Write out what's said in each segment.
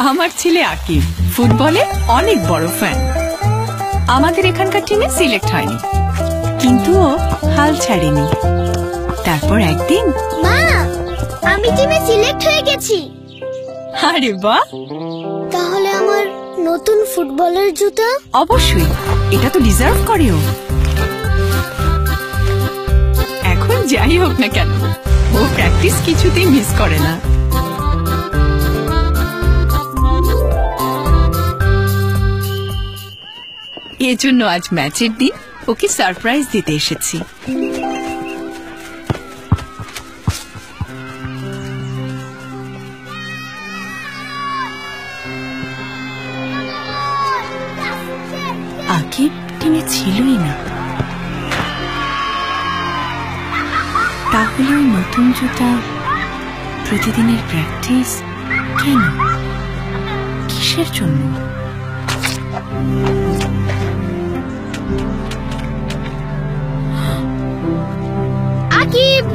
আমার ছেলে আকিব ফুটবলে অনেক বড় ফ্যান। আমাদের এখানকার টিমে সিলেক্ট হয়নি, কিন্তু ও হাল ছাড়েনি। তারপর একদিন, মা, আমি টিমে সিলেক্ট হয়ে গেছি। আরে বাহ! তাহলে আমার নতুন ফুটবলের জুতা? অবশ্যই, এটা তো ডিজার্ভ করে ও। এখন যাই হোক না কেন, ও প্র্যাকটিস কিছুতেই মিস করে না। এজন্য আজ ম্যাচের দিন ওকে সারপ্রাইজ দিতে এসেছি। আকিব টিমে ছিলই না, তাহলে ওই নতুন জুতা, প্রতিদিনের প্র্যাকটিস কেন, কিসের জন্য? আকিব,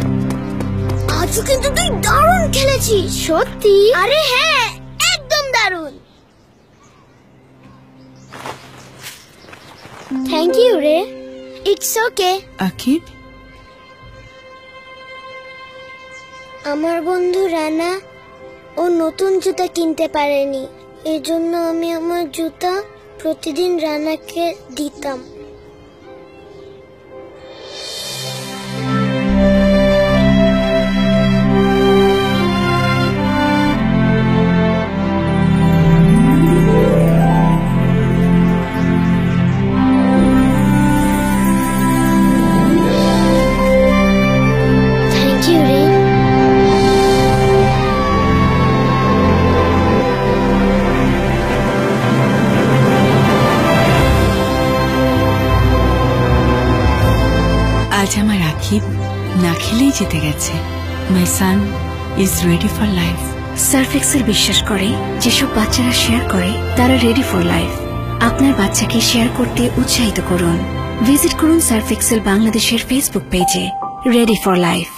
আজও কিন্তু তুই দারুণ খেলেছিস। সত্যি? আরে হ্যাঁ, একদম দারুণ। থ্যাংক ইউ রে। It's okay. আকিব, আমার বন্ধু রানা ও নতুন জুতা কিনতে পারেনি, এজন্য আমি আমার জুতা প্রতিদিন রানাকে দিতাম। আজ আমার আকিব না খেলেই জিতে গেছে। My son is ready for life. Surf Excel বিশ্বাস করে যেসব বাচ্চারা শেয়ার করে তারা রেডি ফর লাইফ। আপনার বাচ্চাকে শেয়ার করতে উৎসাহিত করুন। ভিজিট করুন সার্ফ এক্সেল বাংলাদেশের ফেসবুক পেজে। Ready for life.